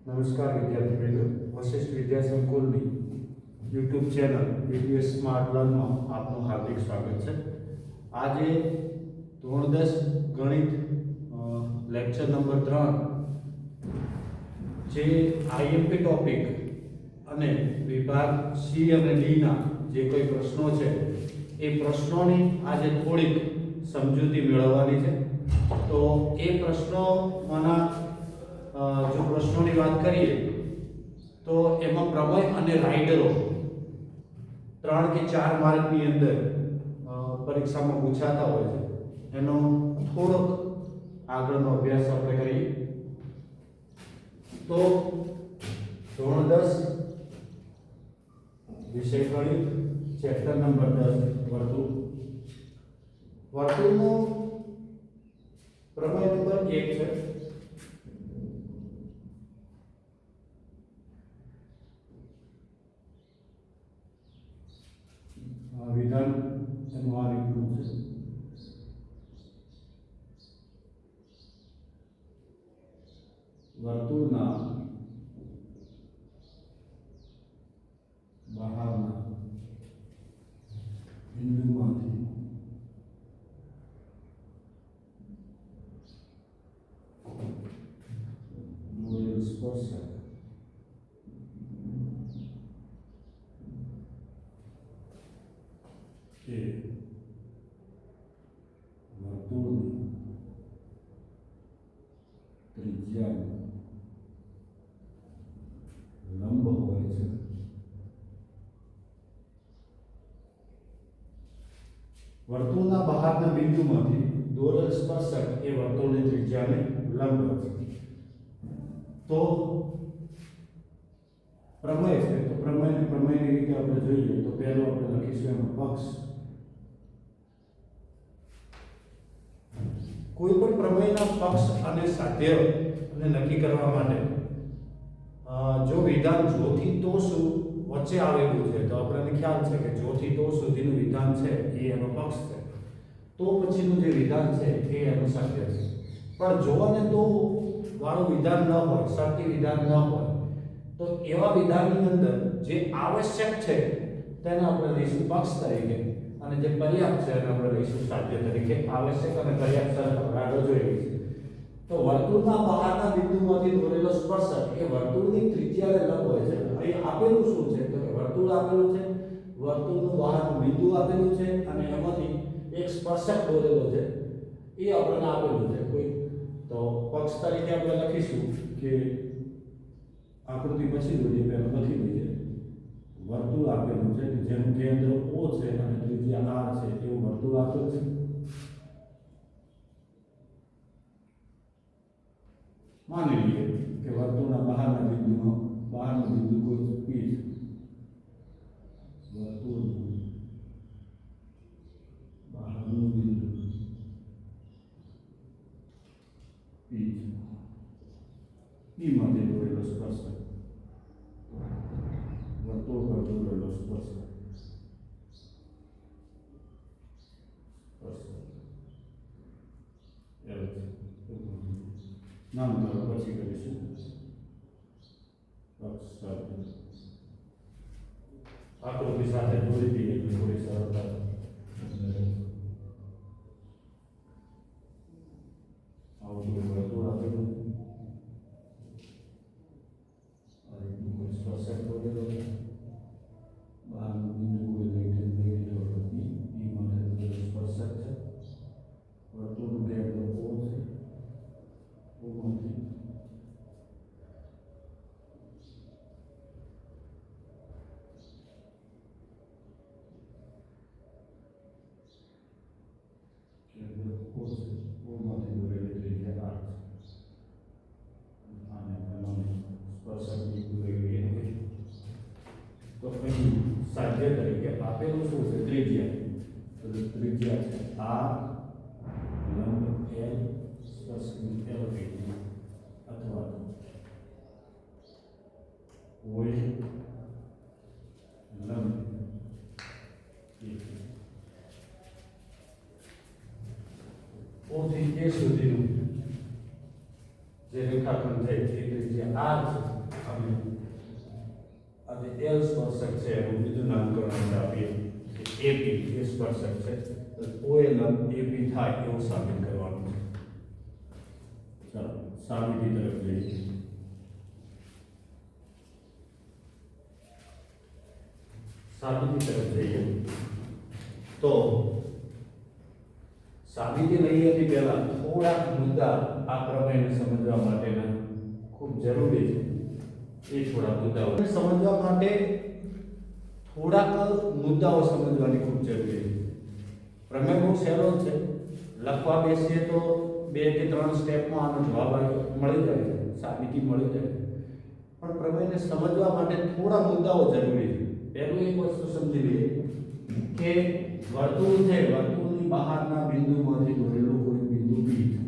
નમસ્કાર વિદ્યાર્થી મિત્રો, વશિષ્ઠ વિદ્યા સંકુલની યુટ્યુબ ચેનલ વીડીએસ સ્માર્ટ લર્નમાં આપનું હાર્દિક સ્વાગત છે. આજે ધોરણ 10 ગણિત લેક્ચર નંબર 3 જે આઈએમપી ટોપિક અને વિભાગ સી અને ડી ના જે કોઈ પ્રશ્નો છે એ પ્રશ્નોની આજે થોડીક સમજૂતી મેળવવાની છે. તો એ પ્રશ્નોમાંના જો પ્રશ્નોની વાત કરીએ તો એમાં પ્રમેય અને રાઇડરો 3 કે 4 માર્કની અંદર પરીક્ષામાં પૂછાતા હોય છે. એનો થોડોક આગળનો અભ્યાસ આપણે કરીએ. તો ધોરણ 10 વિષય ગણિત ચેપ્ટર નંબર 10 વર્તુળ. વર્તુળનો પ્રમેય નંબર 1 છે. વિધાન એનું આ રીતનું છે. વર્તુળના બહારના બિંદુમાંથી દોરેલ સ્પર્શક કે વર્તુળની ત્રિજ્યાનું લંબ હોય છે. વર્તુળના બહારના બિંદુમાંથી દોરેલ સ્પર્શક એ વર્તુળની ત્રિજ્યાને લંબ છે. તો પ્રમેય છે, તો પ્રમેયની રીતે આપણે જોઈએ તો પહેલો આપણે લખીશું એનો પક્ષ. કોઈ પણ પ્રમેયના પક્ષ અને સાધ્ય અને નક્કી કરવા માટે જો વિધાન જો થી તો વચ્ચે આવેલું છે તો આપણને ખ્યાલ છે કે જો થી તો સુધીનું વિધાન છે એ એનો પક્ષ છે. તો પછીનું જે વિધાન છે એ એનો સાધ્ય છે. પણ જો અને તો વાળું વિધાન ન હોય, શરતી વિધાન ન હોય, તો એવા વિધાનની અંદર જે આવશ્યક છે તેને આપણે લઈશું પક્ષ તરીકે અને જે પર્યાપ્ત છે એને આપણે લઈશું સાધ્ય તરીકે. આવશ્યક અને પર્યાપ્ત શરત આગળ જોઈએ છે. તો વર્તુળના બહારના બિંદુમાંથી દોરેલો સ્પર્શક એ વર્તુળની ત્રિજ્યાને લંબ હોય છે. અહીં આપેલું શું છે તો કે વર્તુળ આપેલું છે, વર્તુળનું બહારનું બિંદુ આપેલું છે અને એમાંથી એક સ્પર્શક દોરેલો છે એ આપણને આપેલું છે. કોઈ તો પક્ષ તરીકે આપણે લખીશું કે આકૃતિ પછી જોઈએ પહેલા લખી દઈએ. વર્તુળ આપેલું છે કે જેનું કેન્દ્ર O છે અને ત્રિજ્યા R છે એવું વર્તુળ આપેલું છે. માની લઈએ કે વર્તુળના બહારના બિંદુમાં બહારનું બિંદુ કોઈ P છે. વર્તુળનું બહારનું બિંદુ P છે. P માંથી દોરેલો સ્પર્શક વર્તુળ પર દોરેલો સ્પર્શક નામ તો પછી કરીશું. આકૃતિ સાથે દોરી દઈએ એટલે થોડી સરળતા. આવું વર્તુળ આપેલું સ્પર્શક દોરેલો છે. બહારનું બિંદુ કોઈ લઈ માટે દોરેલો સ્પર્શક છે. વર્તુળનું કેન્દ્ર O છે. ઓમાંથી દોરેલી ત્રિજ્યા R છે. અને સ્પર્શક બિંદુ લઈ. તો અહીં સાધ્ય તરીકે આપેલું શું છે ત્રિજ્યા. તો ત્રિજ્યા છે R, લંબ L, સ્પર્શક L અથવા OA લંબ O થી A સુધીનું જે રેખાખંડ છે એ ત્રિજ્યા R છે. અને આ જે એલ સ્પર્શક છે એનું બીજું નામકરણ આપણે આપીએ એપી એ સ્પર્શક છે તો ઓએ લંબ એપી થાય એવું સાબિત કરવાનું છે. ચાલો સાબિતી તરફ જઈએ. સાબિતી તરફ જઈએ તો સાબિતી લઈએ તે પહેલા થોડાક મુદ્દા આ પ્રમેયને સમજવા માટેના ખૂબ જરૂરી છે. એ થોડા મુદ્દાઓ સમજવા માટે થોડાક મુદ્દાઓ સમજવાની ખૂબ જરૂરી છે. પ્રમેય બહુ સહેલો છે, લખવા બેસીએ તો 2 કે 3 સ્ટેપમાં આનો જવાબ મળી જાય છે, સાબિતી મળી જાય છે. પણ પ્રમેયને સમજવા માટે થોડા મુદ્દાઓ જરૂરી છે. પહેલું એક વસ્તુ સમજી લઈએ કે વર્તુળ છે, વર્તુળની બહારના બિંદુમાંથી દોરેલું કોઈ બિંદુ P છે.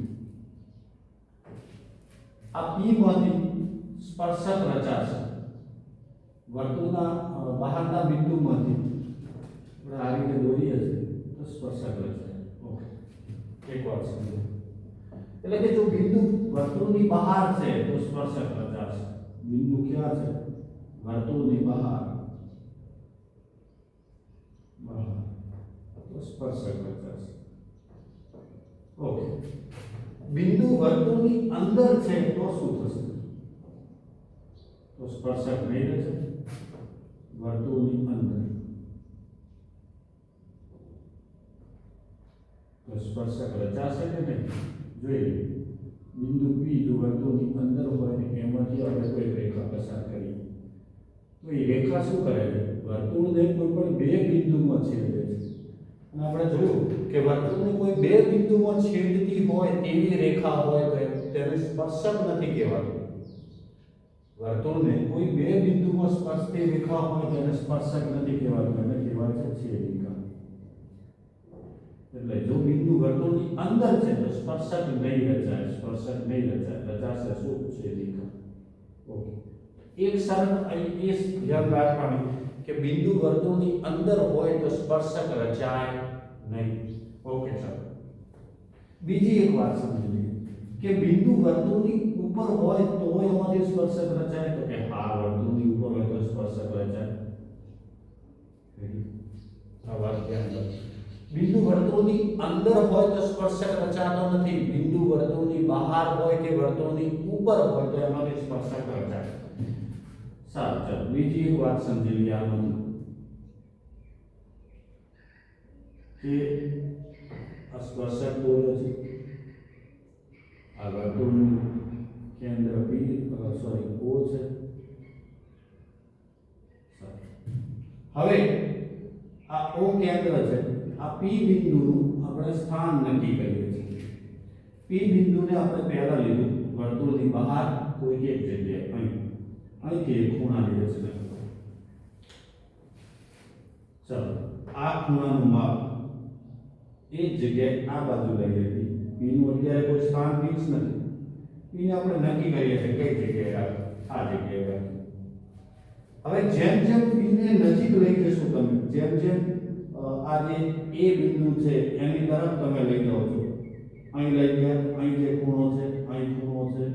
આ P માંથી સ્પર્શક રચાશે. વર્તુળના બહારના બિંદુમાંથી આપણે આ રીતે દોરીએ છીએ તો સ્પર્શક રચાય. ઓકે, એક વાત સમજો. એટલે કે જો બિંદુ વર્તુળની બહાર છે તો સ્પર્શક રચાશે. બિંદુ ક્યાં છે? વર્તુળની બહાર તો સ્પર્શક રચાશે. ઓકે, બિંદુ વર્તુળની અંદર છે તો શું થશે? તો સ્પર્શક નહીં રચે. વર્તુળની અંદર તો સ્પર્શક રચાશે કે નહીં જોઈએ. બિંદુ P જો વર્તુળની અંદર હોય ને એમાંથી આપણે કોઈ રેખા પસાર કરીએ તો એ રેખા શું કરે છે? વર્તુળને કોઈ પણ 2 બિંદુમાં છેદે છે. અને આપણે જોયું કે વર્તુળને કોઈ 2 બિંદુમાં છેદતી હોય તેવી રેખા હોય તો તેને સ્પર્શક નથી કહેવાતું. વર્તુળને કોઈ 2 બિંદુમાં સ્પર્શતી રેખા હોય તેને સ્પર્શક નથી કહેવાતું, એને કહેવાય છે છેદિકા. એટલે જો બિંદુ વર્તુળની અંદર છે તો સ્પર્શક નહીં રચાય. સ્પર્શક નહીં રચાય, રચાશે શું? છેદિકા. ઓકે, એક શરત અહીં એ ધ્યાન રાખવાની કે બિંદુ વર્તુળની અંદર હોય તો સ્પર્શક રચાય નહીં. ઓકે, ચાલો બીજી એક વાત સમજી લઈએ કે બિંદુ વર્તુળની ઉપર હોય તો એમાંથી સ્પર્શક રચાય. તો કે હા, વર્તુળની ઉપર હોય તો સ્પર્શક રચાય. આ વાત ધ્યાન રાખો. બિંદુ વર્તુળની અંદર હોય તો સ્પર્શક રચાતો નથી. બિંદુ વર્તુળની બહાર હોય કે વર્તુળની ઉપર હોય તો એમાંથી સ્પર્શક રચાય. સારું, ચાલો બીજી એક વાત સમજી લઈએ આમાંથી કે આ સ્પર્શક બોલે છે. આ વર્તુળનું કેન્દ્ર O છે. હવે આ O કેન્દ્ર છે. આ P બિંદુનું આપણે સ્થાન નક્કી કરીએ છીએ. P બિંદુને આપણે પહેલા લીધું વર્તુળની બહાર કોઈ એક જગ્યાએ અહીંથી ખૂણાની રચના કરો. ચાલો આ ખૂણાનું માપ એ જગ્યાએ આ બાજુ લઈ લીધી. P નું અત્યારે કોઈ સ્થાન ફિક્સ નથી. P ને આપણે નક્કી કરીએ છીએ કઈ જગ્યાએ આ જગ્યાએ. હવે જેમ જેમ P ને નજીક લઈ જશો તમે, જેમ જેમ આ જે A બિંદુ છે એની તરફ તમે લઈ જાઓ છો. અહીં લઈ ગયા, અહીં જે ખૂણો છે, અહીં ખૂણો છે,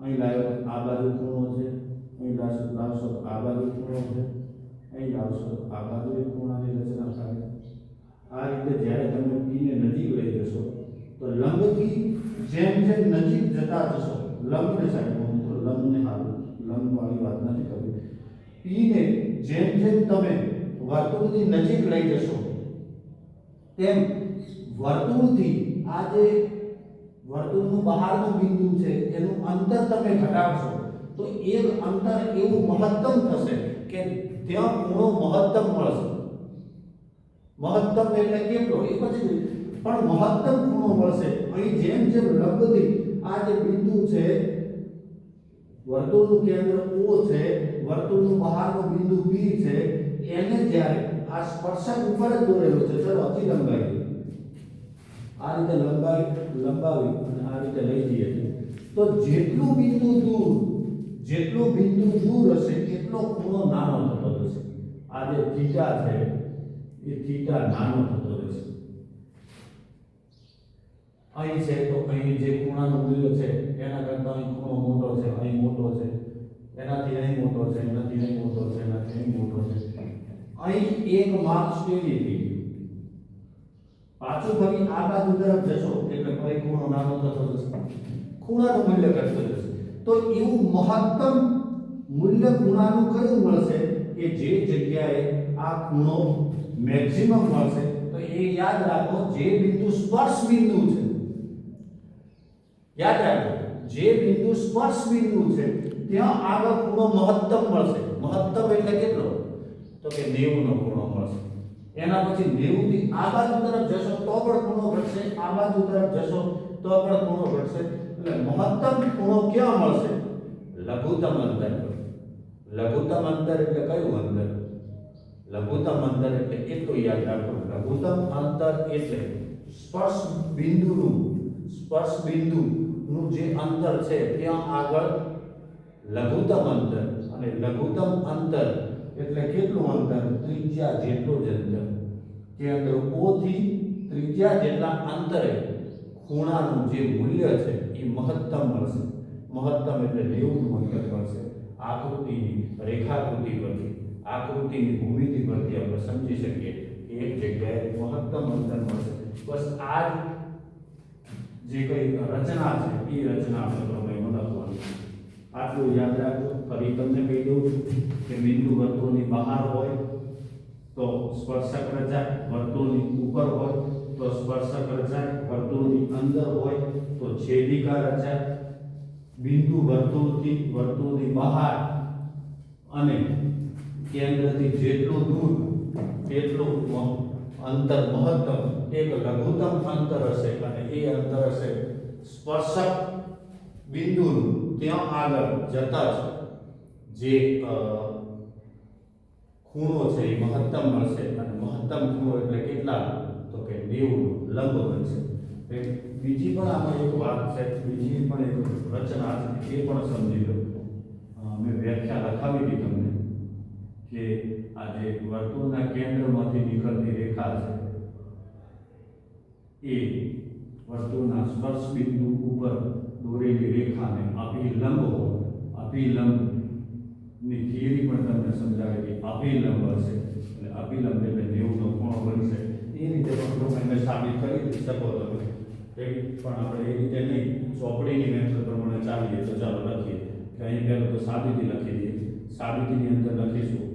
અહીં લાવ્યો આ બાજુ ખૂણો છે, અહીં લાવશો આ બાજુ ખૂણો છે, અહીં લાવશો આ બાજુ એક ખૂણાની રચના થાય. આ રીતે જ્યારે તમે P ને નજીક લઈ જશો તો લંબથી જેમ જેમ નજીક જતા જશો, લંબને સાઈડમાં મૂકો, લંબને હારું, લંબ વાળી વાત નથી કરવી. P ને જેમ જેમ તમે વર્તુળની નજીક લઈ જશો તેમ વર્તુળથી આ જે વર્તુળનું બહારનું બિંદુ છે એનું અંતર તમે ઘટાડશો તો એક અંતર એવું મહત્તમ થશે કે ત્યાં ખૂણો મહત્તમ મળશે. મહત્તમ એટલે કેટલો એ પછી પણ મહત્તમ ખૂણો મળશે. અહીં જેમ જેમ લંબથી આ જે બિંદુ છે, વર્તુળનું કેન્દ્ર O છે, વર્તુળનું બહારનું બિંદુ P છે, એને જ્યારે આ સ્પર્શક ઉપર જ દોરેલો છે. ચલો હજી લંબાવી, આ રીતે લંબાવી અને આ રીતે લઈ જઈએ તો જેટલું બિંદુ દૂર હશે એટલો ખૂણો નાનો થતો જશે. આ જે થીટા છે એ થીટા નાનો થતો રહેશે. અહીં છે તો અહીં જે ખૂણાનું મૂલ્ય છે એના કરતાં અહીં ખૂણો મોટો છે, અહીં મોટો છે. એનાથી અહીં મોટો છે, એનાથી અહીં મોટો છે, એનાથી અહીં મોટો છે. અહીં એક માર્ક સ્ટેડી થઈ ગયું. પાછું ફરી આ બાજુ તરફ જશો એટલે ફરી ખૂણો નાનો થતો જશે, ખૂણાનું મૂલ્ય ઘટતું જશે. તો એવું મહત્તમ મૂલ્ય ખૂણાનું કયું મળશે કે જે જગ્યાએ આ ખૂણો મેક્સિમમ મળશે? તો એ યાદ રાખો, જે બિંદુ સ્પર્શ બિંદુ છે, યાદ રાખો, જે બિંદુ સ્પર્શ બિંદુ છે ત્યાં આગળ ખૂણો મહત્તમ મળશે. મહત્તમ એટલે કેટલો? તો કે 90 નો ખૂણો મળશે. એના પછી 90 થી આ બાજુ તરફ જશો તો પણ ખૂણો ઘટશે, આ બાજુ તરફ જશો તો પણ ખૂણો ઘટશે. એટલે મહત્તમ ખૂણો ક્યાં મળશે? લઘુત્તમ અંતર પર. લઘુત્તમ અંતર એટલે કયું અંતર? લઘુત્તમ અંતર એટલે એટલું યાદ રાખો, લઘુત્તમ અંતર એટલે સ્પર્શ બિંદુનું જે અંતર છે ત્યાં આગળ લઘુત્તમ અંતર. અને લઘુત્તમ અંતર એટલે કેટલું અંતર? ત્રિજ્યા જેટલું જ અંતર. કેન્દ્ર O થી ત્રિજ્યા જેટલા અંતરે ખૂણાનું જે મૂલ્ય છે એ મહત્તમ મળશે. મહત્તમ એટલે 90 નું અંતર મળશે. આકૃતિની રેખાકૃતિ પરથી, આકૃતિની ભૂમિતિ પરથી આપણે સમજી શકીએ કે એક જગ્યાએ મહત્તમ અંતર મળશે. બસ આ જે કઈ રચના છે એ રચના આપણે પ્રમેયમાં લખવાની. આટલું યાદ રાખજો. ફરી તમને કહી દઉં કે બિંદુ વર્તુળની બહાર હોય તો સ્પર્શક રચાય, વર્તુળની ઉપર હોય તો સ્પર્શક રચાય, વર્તુળની અંદર હોય તો છેદિકા રચાય. બિંદુ વર્તુળની બહાર અને કેન્દ્રથી જેટલું દૂર તેટલું અંતર મહત્તમ એક લઘુત્તમ અંતર હશે અને એ અંતર હશે સ્પર્શક બિંદુનું. ત્યાં આગળ જતા જ જે ખૂણો છે એ મહત્તમ મળશે. અને મહત્તમ ખૂણો એટલે કેટલા? તો કે 90 લંબ બનશે. બીજી પણ આમાં એક વાત છે, બીજી પણ એક રચના છે, એ પણ સમજી લો. મેં વ્યાખ્યા લખાવી હતી તમને કે આ જે વર્તુળના કેન્દ્રમાંથી નીકળતી રેખા છે એ વર્તુળના સ્પર્શ બિંદુ ઉપર દોરેલી રેખાને અભિલંબ હોય. અભિલંબની થિયરી પણ તમને સમજાવી કે અભિલંબ હશે એટલે અભિલંબ એટલે 90 નો ખૂણો બનશે. એ રીતે પણ તમે સાબિત કરી શકો તમે. પણ આપણે એ રીતે નહીં, ચોપડીની મેથડ પ્રમાણે ચાલીએ. તો ચાલો લખીએ કે અહીં પહેલું તો સાબિતી લખી દઈએ. સાબિતીની અંદર લખીશું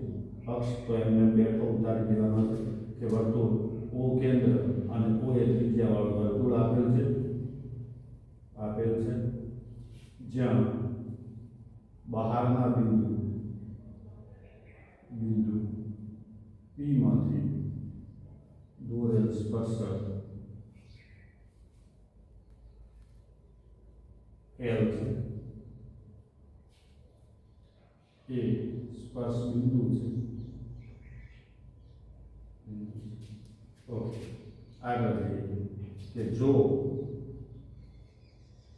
અક્ષ તો એમને બેઠો ઉતારી દેવાનો છે કે વર્તુળ O કેન્દ્ર અને O એ ત્રિજ્યાવાળું વર્તુળ આપેલ છે જ્યાં બહારના બિંદુ P માંથી દોરેલ સ્પર્શક L છે એ સ્પર્શ બિંદુ છે. ઓકે, આગળ જઈએ કે જો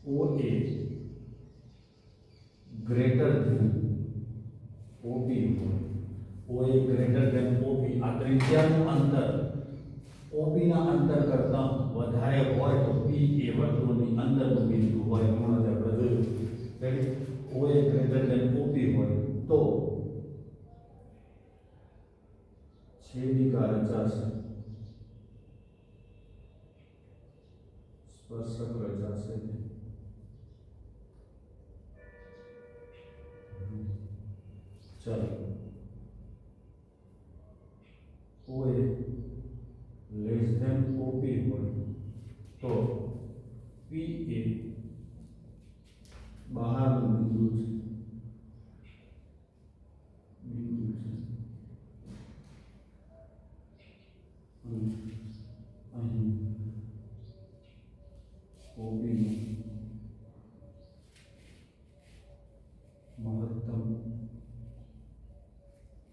OA ગ્રેટર ધેન OB હોય, OA ગ્રેટર ધેન OB, આ ત્રિજ્યાનું અંતર OB ના અંતર કરતા વધારે હોય તો P એ વર્તુળની અંદરનું બિંદુ હોય. હમણાં જ આપણે જોયું. OA ગ્રેટર ધેન OB હોય તો છેદિકા રચાશે, સ્પર્શક રચાશે. ચલો, OA લેસ ધેન OB હોય તો P એ બહારનું બિંદુ છે. અહીં OB નું મહત્તમ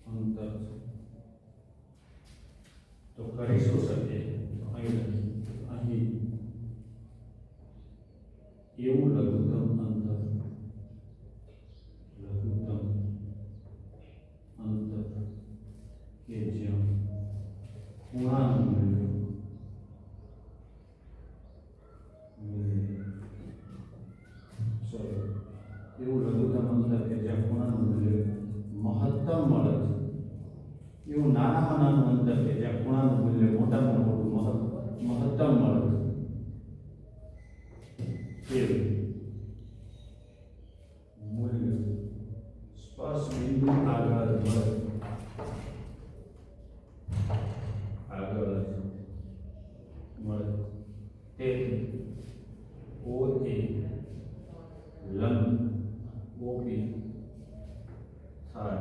અંતર છે. તો કરી શું શકીએ? અહીં એવું લઘુત્તમ અંતર કે જ્યાં ખૂણાનું મૂલ્ય એવું લઘુત્તમ અંતર કે જ્યાં ખૂણાનું મૂલ્ય મહત્તમ મળે છે એવું નાનામાં નાનું અંતર છે જ્યાં ખૂણાનું મૂલ્ય મોટામાં મોટું મહત્તમ મળે છે એ મૂલ્ય સ્પર્શ બિંદુ આગળ મળે તેથી OA લંબ OP થાય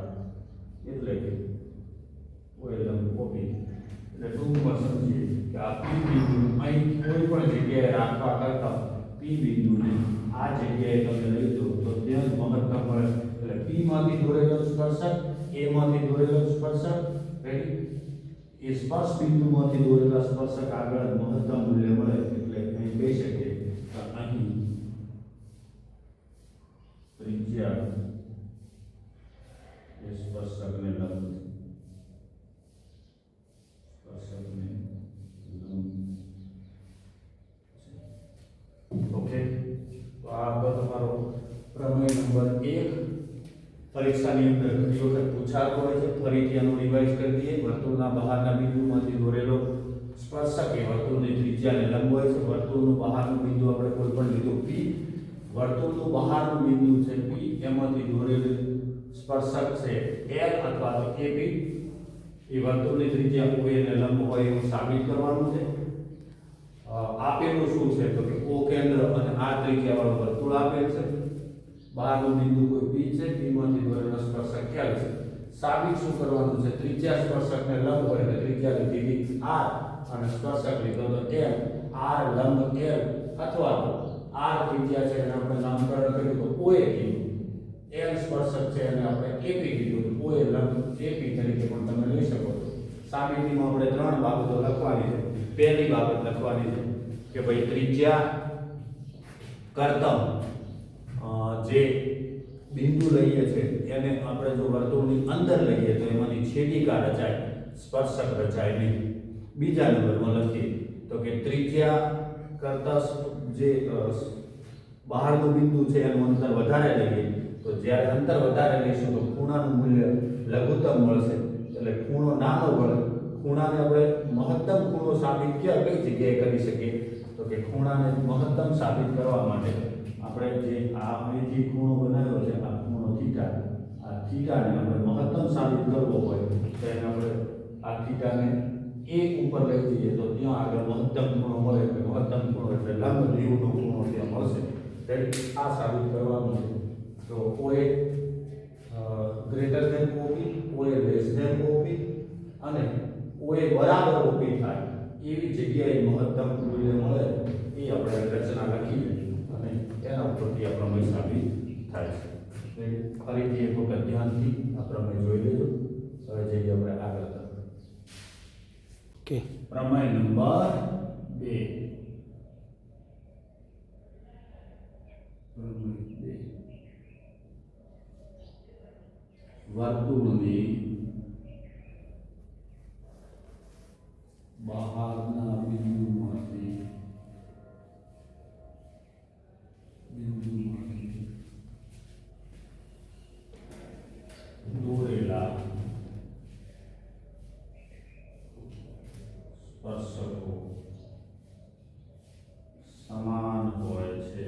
એટલે કે OA લંબ OP એટલે ટૂંકમાં સમજીએ કે આ P બિંદુ અહીં કોઈ પણ જગ્યાએ રાખવા કરતા P બિંદુને આ જગ્યાએ તમે લઈ દો તો ત્યાં જ મહત્તમ મળે એટલે P માંથી દોરેલો સ્પર્શક A માંથી દોરેલો સ્પર્શક રેડી એ સ્પર્શ બિંદુમાંથી દોરેલા સ્પર્શક આગળ મહત્તમ મૂલ્ય મળે એટલે અહીં કહી શકીએ કે અહીં ત્રિજ્યા એ સ્પર્શકને લંબ ઓકે તો આ હતો તમારો પ્રમેય નંબર 1 પરીક્ષાની અંદર ઘણી વખત પૂછાતો હોય છે ફરીથી આનું રિવાઇઝ કરી દઈએ વર્તુળના બહારના બિંદુમાંથી દોરેલો સ્પર્શક એ વર્તુળની ત્રિજ્યાને લંબ હોય છે વર્તુળનું બહારનું બિંદુ આપણે કોઈ પણ લીધું P વર્તુળનું બહારનું બિંદુ છે P એમાંથી દોરેલું સ્પર્શક છે L અથવા તો AP એ વર્તુળની ત્રિજ્યા OA ને લંબ હોય એવું સાબિત કરવાનું છે આપેલું શું છે તો કે O કેન્દ્ર અને R ત્રિજ્યાવાળું વર્તુળ આપેલ છે બહારનું બિંદુ કોઈ P છે P માંથી દોરેલો સ્પર્શક L છે સાબિત શું કરવાનું છે ત્રિજ્યા સ્પર્શકને લંબ હોય એટલે ત્રિજ્યા લીધી R અને સ્પર્શક લીધો તો L R લંબ L અથવા તો R ત્રિજ્યા છે એને આપણે નામકરણ કર્યું તો OA કીધું L સ્પર્શક છે એને આપણે AP કીધું તો OA લંબ AP તરીકે પણ તમે લઈ શકો છો સાબિતીમાં આપણે 3 બાબતો લખવાની છે પહેલી બાબત લખવાની છે કે ભાઈ ત્રિજ્યા કરતમ જે બિંદુ લઈએ છે એને આપણે જો વર્તુળની અંદર લઈએ તો એમાંની છેદિકા રચાય સ્પર્શક રચાય નહીં બીજા નંબરમાં લખીએ તો કે ત્રિજ્યા કરતા જે બહારનું બિંદુ છે એનું અંતર વધારે લઈએ તો જ્યારે અંતર વધારે લઈશું તો ખૂણાનું મૂલ્ય લઘુત્તમ મળશે એટલે ખૂણો નાનો મળે ખૂણાને આપણે મહત્તમ ખૂણો સાબિત કઈ જગ્યાએ કરી શકીએ તો કે ખૂણાને મહત્તમ સાબિત કરવા માટે આપણે જે આ અહીંથી ખૂણો બનાવ્યો છે આ ખૂણો થીટા આ થીટાને આપણે મહત્તમ સાબિત કરવો હોય તો એને આપણે આ થીટાને 1 ઉપર લઈ જઈએ તો ત્યાં આગળ મહત્તમ ખૂણો મળે એટલે મહત્તમ ખૂણો એટલે લંબ દ્વિગુણનો ખૂણો ત્યાં મળશે એટલે આ સાબિત કરવાનું છે તો OA greater than OP OA less than OP અને OA બરાબર OP થાય એવી જગ્યાએ મહત્તમ મૂલ્ય મળે એ આપણે રચના લખીએ અને એના ઉપરથી આ પ્રમેય સાબિત થાય છે ફરીથી એક વખત ધ્યાનથી આ પ્રમેય જોઈ લેજો હવે જઈએ આપણે આગળ તરફ ઓકે પ્રમેય નંબર 2 વર્તુળની બહારના બિંદુમાંથી દોરેલા સ્પર્શકો સમાન હોય છે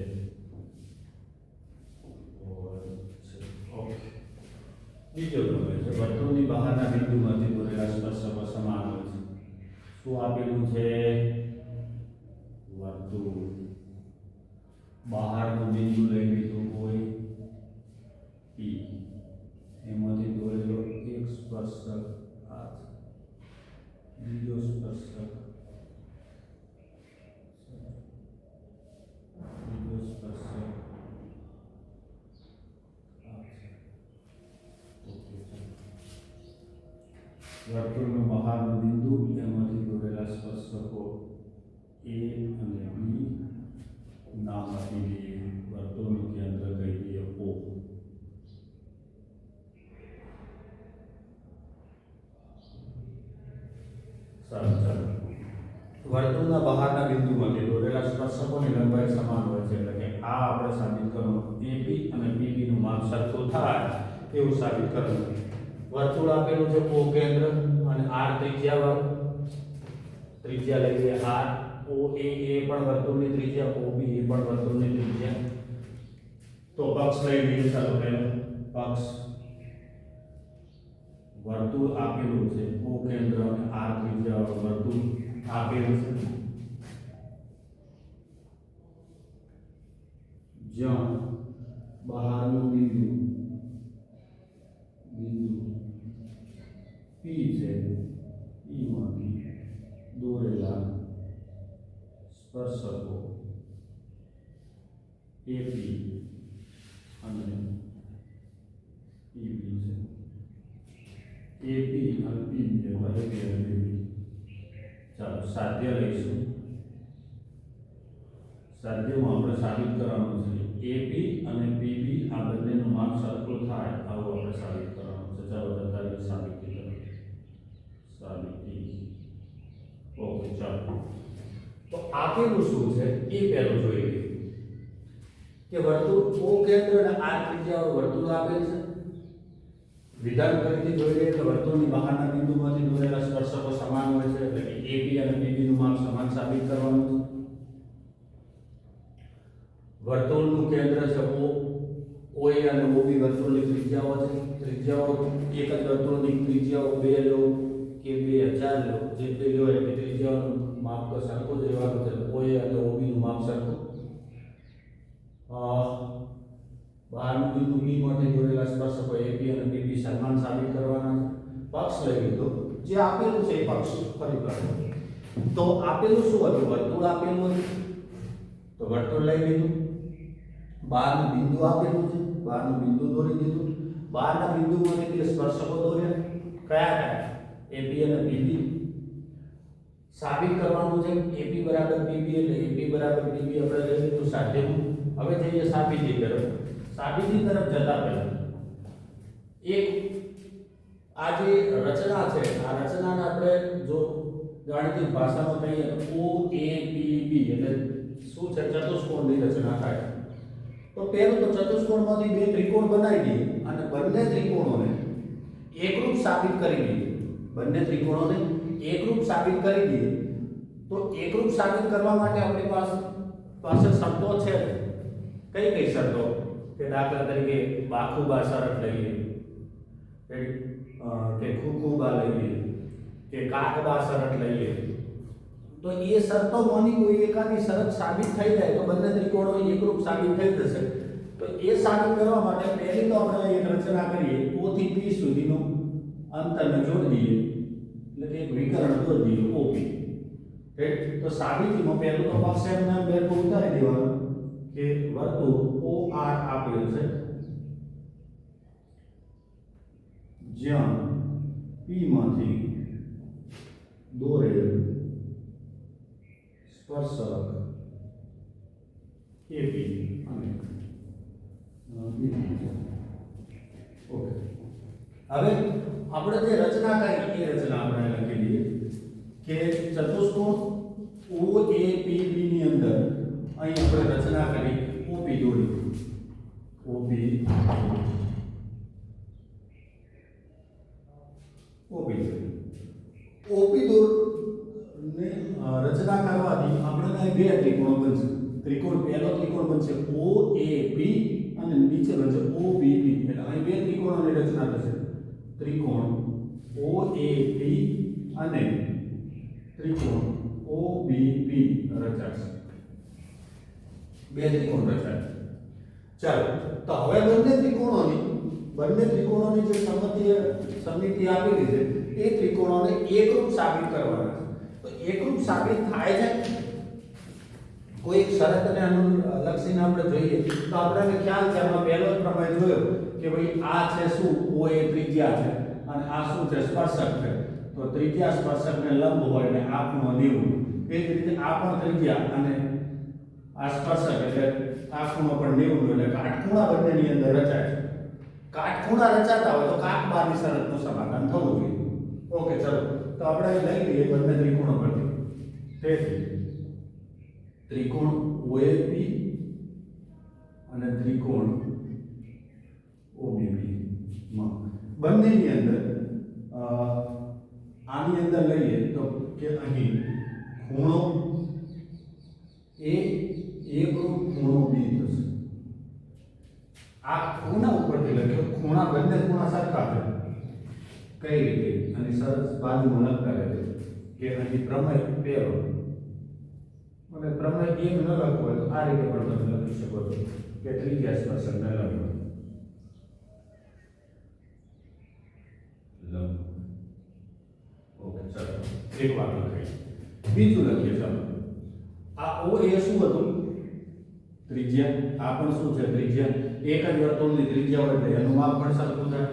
બીજો પ્રમેય છે વર્તુળની બહારના બિંદુમાંથી દોરેલા સ્પર્શકો સમાન હોય છે શું આપેલું છે વર્તુળ બહારનું બિંદુ લઈ લીધું હોય P એમાંથી દોરેલો એક સ્પર્શક આ બીજો સ્પર્શક વર્તુળનું બહારનું બિંદુ એમાંથી દોરેલા સ્પર્શકો A અને B નામ આપી દઈએ વર્તુળનું કેન્દ્ર કહી દઈએ O વર્તુળના બહારના બિંદુમાંથી દોરેલા સ્પર્શકોની લંબાઈ સમાન હોય છે એટલે કે આ આપણે સાબિત કરવાનું એપી અને પીબી નું માપ સરખું થાય એવું સાબિત કરવાનું. વર્તુળ આપેલું છે ઓ કેન્દ્ર અને આર ત્રિજ્યા લઈ લઈએ આર. ઓ એ પણ વર્તુળની ત્રિજ્યા, ઓ બી એ પણ વર્તુળની ત્રિજ્યા. તો પક્ષ લઈ લઈએ. ચાલો પહેલો પક્ષ વર્તુળ આપેલું છે ઓ કેન્દ્ર અને આર ત્રિજ્યા વર્તુળ આપેલું છે જ્યાં બહારનું બિંદુ P છે, E માંથી દોરેલા સ્પર્શકો AP અને PB છે. AP અને PB ચાલો સાધ્ય લઈશું. સાધ્યમાં આપણે સાબિત કરવાનું છે AP અને PB આ બંનેનું માપ સરખું થાય આવું આપણે સાબિત કરવાનું છે. ચાલો બતાવીએ સાબિતી કરો. સાબિતી ઓકે ચાલો. તો આપેલું શું છે એ પહેલું જોઈ લઈએ કે વર્તુળ O કેન્દ્ર અને R ત્રિજ્યા વર્તુળ આપેલ છે. વિધાન ફરીથી જોઈ લઈએ કે વર્તુળની બહારના બિંદુમાંથી દોરેલા સ્પર્શકો સમાન હોય છે એટલે કે AP અને PB નું માપ સમાન સાબિત કરવાનું છે. વર્તુળનું કેન્દ્ર છે OA અને OB વર્તુળની ત્રિજ્યાઓ છે. ત્રિજ્યાઓ એક જ વર્તુળની ત્રિજ્યાઓ 2 લો કે 2000 લો જેટલી લો એટલે ત્રિજ્યાઓનું માપ તો સરખું જ રહેવાનું છે. OA અને OB નું માપ સરખું. બહારનું બિંદુ B માંથી દોરેલા સ્પર્શકો AP અને PB સમાન સાબિત કરવાના છે. પક્ષ લઈ લીધો જે આપેલું છે એ પક્ષ ફરી કરો. તો આપેલું શું હતું? વર્તુળ આપેલું હતું તો વર્તુળ લઈ લીધું. બહારનું બિંદુ આપેલું છે, બહારનું બિંદુ દોરી દીધું. બહારના બિંદુમાંથી તે સ્પર્શકો દોર્યા. કયા AP અને PB સાબિત કરવાનું છે. AP બરાબર PB એટલે AP બરાબર PB આપણે લઈ લીધું સાધ્યમાં. હવે જઈએ સાબિતી તરફ. સાબિતી તરફ જતા પહેલા એક આ જે રચના છે આ રચનાને આપણે જો ગાણિતિક ભાષામાં કહીએ તો OAPB એટલે શું છે? ચતુષ્કોણની રચના થાય. તો પહેલું તો ચતુષ્કોણમાંથી બે ત્રિકોણ બનાવી દઈએ અને બંને ત્રિકોણોને એકરૂપ સાબિત કરી દઈએ. બંને ત્રિકોણોને એકરૂપ સાબિત કરી દઈએ. તો એકરૂપ સાબિત કરવા માટે આપણી પાસે શરતો છે. કઈ કઈ શરતો? કે દાખલા તરીકે બાખુબા શરત લઈએ કે ખુખુબા લઈએ કે કાકબા શરત લઈએ. તો એ શરતોમાંની કોઈ એકાદી શરત સાબિત થઈ જાય તો બંને ત્રિકોણો એકરૂપ સાબિત થઈ જશે. તો એ સાબિત કરવા માટે પહેલી તો આપણે એક રચના કરીએ. O થી P સુધીનું અંતરને જોડી દઈએ એટલે કે એક વિકર્ણ દોરી દઈએ OP. તો સાબિતીમાં પહેલું તો પક્ષ એમના બે પર ઉતારી દેવાનું કે વર્તુળ OR આપેલ છે જ્યાં P માંથી દોરેલ સ્પર્શક AP અને ઓકે. હવે આપણે જે રચના કરી એ રચના આપણે લખી દઈએ કે ચતુષ્કોણ OAPB ની અંદર અહીં આપણે રચના કરી OP દોરી. OP દોરને રચના કરવાથી આપણને બે ત્રિકોણો બનશે. ત્રિકોણ પહેલો ત્રિકોણ બનશે OAP અને નીચે બનશે OBP. એટલે અહીં બે ત્રિકોણોની રચના થશે. ત્રિકોણ OAP અને ત્રિકોણ OBP રચાશે. બે ત્રિકોણ રચાય. ચાલો તો હવે બંને ત્રિકોણોની જે સમિતિ આપેલી છે એ ત્રિકોણોને એકરૂપ સાબિત કરવાના છે. તો એકરૂપ સાબિત થાય છે કોઈ એક શરતને અનુલક્ષીને આપણે જોઈએ તો આપણને ખ્યાલ છે. આમાં પહેલો જ પ્રમેય જોયો કે ભાઈ આ છે શું? OA ત્રિજ્યા છે અને આ શું છે? સ્પર્શક છે. તો ત્રિજ્યા સ્પર્શકને લંબ હોય એટલે આ ખૂણો 90. એ જ રીતે આ પણ ત્રિજ્યા અને આ સ્પર્શક એટલે આ ખૂણો પણ 90 એટલે કાટખૂણા બંનેની અંદર રચાય છે. કાટખૂણા રચાતા હોય તો કાટબારની શરતનું સમાધાન થવું જોઈએ. ઓકે ચલો તો આપણે લઈ લઈએ બંને ત્રિકોણો પરથી. તેથી ત્રિકોણ OAP અને ત્રિકોણ OBP માં બંનેની અંદર આની અંદર લઈએ તો કે અહીં ખૂણો A એકરૂપ ખૂણો B થશે. આ ખૂણા ઉપરથી લખ્યો, ખૂણા બંને ખૂણા સરખા છે. કઈ રીતે? અને સરસ બાજુમાં લખતા રહેજો કે અહીં પ્રમેય પહેલો, અને પ્રમેય એક ન લખવો હોય તો આ રીતે પણ તમે લખી શકો છો કે ત્રિજ્યા સ્પર્શક ન લખો. ઓકે, ચાલો એક વાત લખીએ. બીજું લખીએ. ચાલો, આ OA શું હતું? ત્રિજ્યા. આ પણ શું છે? ત્રિજ્યા. એક જ વર્તુળની ત્રિજ્યા હોય એટલે એનું માપ પણ સરખું થાય.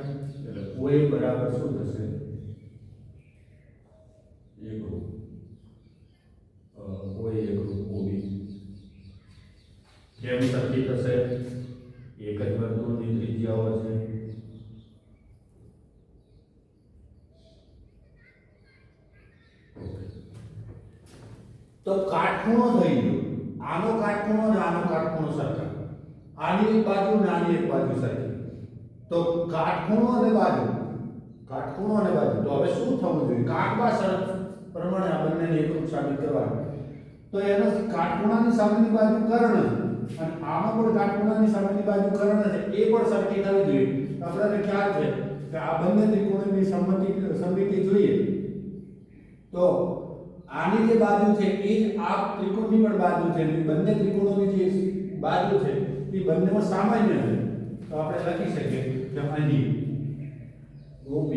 એટલે OA બરાબર શું થશે? એકરૂપ OA એકરૂપ OB. કેમ સરખી થશે? એક જ વર્તુળની ત્રિજ્યાઓ છે. તો કાટખૂણો થઈ ગયો. આનો કાટખૂણો અને આનો કાટખૂણો સરખા. આની એક બાજુ અને આની એક બાજુ સરખી. તો કાટખૂણો અને બાજુ, કાટખૂણો અને બાજુ. તો હવે શું થવું જોઈએ? કાટબા શરત પ્રમાણે આ બંનેને એકરૂપ સાબિત કરવાનું. તો એનો કાટખૂણાની સામેની બાજુ કર્ણ અને આનો પણ કાટખૂણાની સામેની બાજુ કર્ણ છે, એ પણ સરખી થવી જોઈએ. આપણને ખ્યાલ છે કે આ બંને ત્રિકોણની સમમિતિ જોઈએ તો આની જે બાજુ છે એ જ આ ત્રિકોણની પણ બાજુ છે. બંને ત્રિકોણોની જે બાજુ છે એ બંનેમાં સામાન્ય છે. તો આપણે લખી શકીએ કે અહીં OB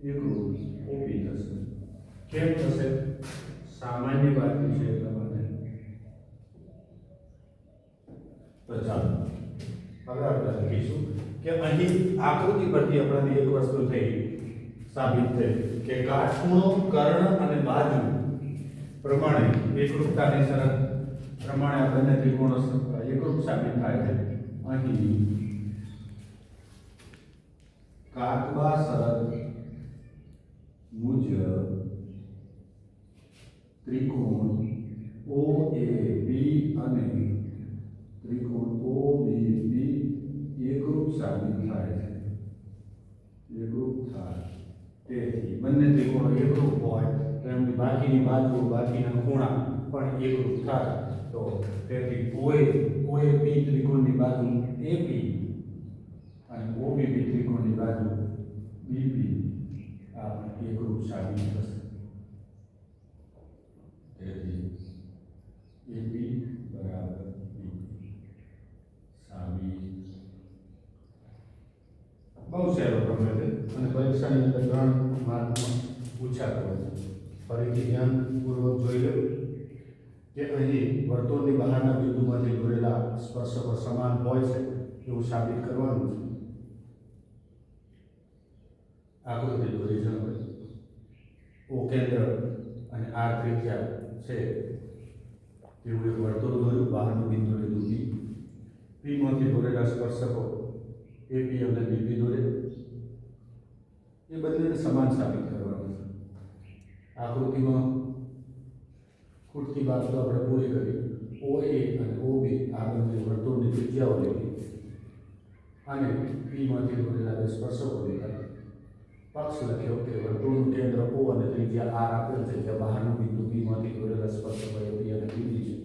એકરૂપ OB થશે. કેમ થશે? સામાન્ય બાજુ છે એટલા માટે. તો ચાલો હવે આપણે લખીશું કે અહીં આકૃતિ પરથી આપણને એક વસ્તુ થઈ સાબિત થઈ કે કાટખૂણો, કર્ણ અને બાજુ પ્રમાણે એકરૂપતાની શરત પ્રમાણે આ બંને ત્રિકોણો એકરૂપ સાબિત થાય છે. અહીં કાટબા શરત મુજબ ત્રિકોણ OAB અને ત્રિકોણ OBB એકરૂપ સાબિત થાય છે. એકરૂપ થાય. તેથી બંને ત્રિકોણો એકરૂપ હોય તો એમની બાકીની બાજુ, બાકીના ખૂણા પણ એકરૂપ થાય. તો તેથી OAB ત્રિકોણની બાજુ AP અને OBB ત્રિકોણની બાજુ BP આ એકરૂપ સાબિત થશે. તેથી AP બરાબર BP સાબિત. બહુ સહેલો પ્રમેય છે અને પરીક્ષાની અંદર 3 માર્કમાં પૂછાતો હોય છે. ફરીથી ધ્યાનપૂર્વક જોઈ લો કે અહીં વર્તુળની બહારના બિંદુમાંથી દોરેલા સ્પર્શકો સમાન હોય છે એવું સાબિત કરવાનું છે. આકૃતિ દોરી છે. O કેન્દ્ર અને R ત્રિજ્યા છે એવું એક વર્તુળ દોર્યું. બહારનું બિંદુ લીધું P માંથી દોરેલા સ્પર્શકો AP અને BP દોરે. એ બંનેને સમાન સાબિત કરવાનું છે. આકૃતિમાં ખૂટતી બાબતો આપણે પૂરી કરી. OA અને OB આ બંને વર્તુળની ત્રિજ્યાઓ લીધી અને P માંથી દોરેલા બે સ્પર્શકો લીધા. પક્ષ લખ્યો કે વર્તુળનું કેન્દ્ર O અને ત્રિજ્યા R આપેલ છે કે બહારનું બિંદુ P માંથી દોરેલા સ્પર્શકો AP અને BB છે.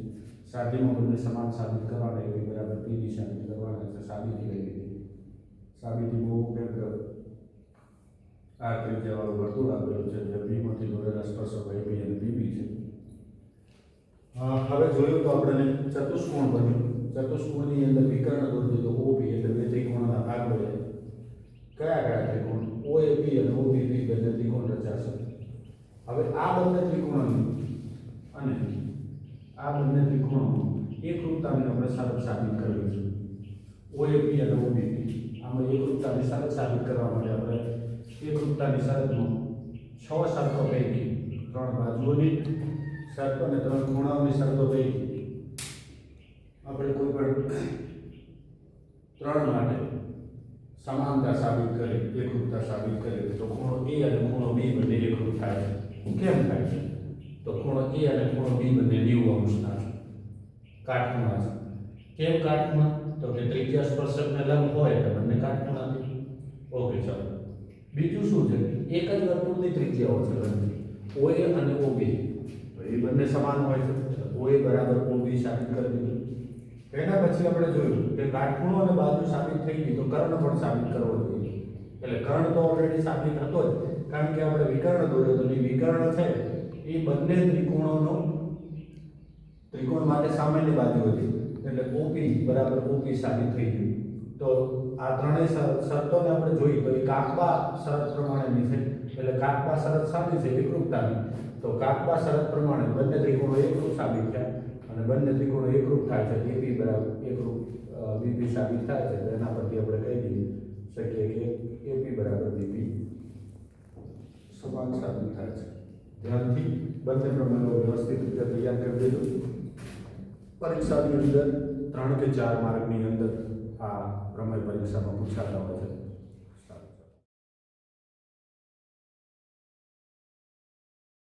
સાદીમાં બંને સમાન સાબિત કરવાના. AP બરાબર PB સાબિત કરવાના છે. સાબિતી લઈ લીધી. સાબિતીમાં O કેન્દ્ર R ત્રિજ્યાવાળું વર્તુળ આપેલું છે જે P માંથી દોરેલા સ્પર્શકો AP અને BB છે. હવે જોયું તો આપણને ચતુષ્કોણ બન્યું. ચતુષ્કોણની અંદર વિકર્ણ દોરી તો OP એટલે બે ત્રિકોણના ભાગ બને. કયા કયા ત્રિકોણ? OAP અને OBB બંને ત્રિકોણ રચાશે. હવે આ બંને ત્રિકોણોની અને આ બંને ત્રિકોણો એકરૂપતાને આપણે શરત સાબિત કરવી છે. OAP અને OBB આમાં એકરૂપતાની શરત સાબિત કરવા માટે આપણે એકરૂપતાની શરતમાં 6 શરતો પૈકી 3 બાજુઓની શરતો અને 3 ખૂણાઓની શરતો પૈકી આપણે કોઈ પણ 3 માટે સમાનતા સાબિત કરી, એકરૂપતા સાબિત કરી તો ખૂણો A અને ખૂણો B બંને એકરૂપ થાય છે. કેમ થાય છે? તો ખૂણો A અને ખૂણો B બંને 90 અંશના છે, કાટખૂણા છે. કેમ કાટખૂણા? તો કે ત્રિજ્યા સ્પર્શકને લંબ હોય એટલે બંને કાટખૂણા છે. ઓકે ચાલો. બીજું શું છે? એક જ વર્તુળની ત્રિજ્યાઓ છે બંને, OA અને OB. તો એ બંને સમાન હોય છે. OA બરાબર OB સાબિત કરી દીધું. એના પછી આપણે જોયું કે કાટખૂણો અને બાજુ સાબિત થઈ ગઈ, તો કર્ણ પણ સાબિત કરવો જોઈએ. એટલે કર્ણ તો ઓલરેડી સાબિત હતો જ, કારણ કે આપણે વિકર્ણ દોર્યો તો વિકર્ણ છે એ બંને ત્રિકોણ માટે સામાન્ય બાજુ હતી, એટલે OP બરાબર OP સાબિત થઈ ગયું. તો આ ત્રણેય શરતોને આપણે જોઈ તો એ કાકબા શરત પ્રમાણેની છે. એટલે કાકબા શરત સાબિત છે એકરૂપતાની. તો કાકબા શરત પ્રમાણે બંને ત્રિકોણો એકરૂપ સાબિત થયા, અને બંને ત્રિકોણો એકરૂપ થાય છે. AB બરાબર એકરૂપ BP સાબિત થાય છે. તો એના પરથી આપણે કહી દઈએ શકીએ કે AB બરાબર BP સમાન સાબિત થાય છે. ધ્યાનથી બંને પ્રમેયો વ્યવસ્થિત રીતે તૈયાર કરી દેજો. પરીક્ષાની અંદર 3 કે 4 માર્કની અંદર આ પ્રમેય પરીક્ષામાં પૂછાતા હોય છે.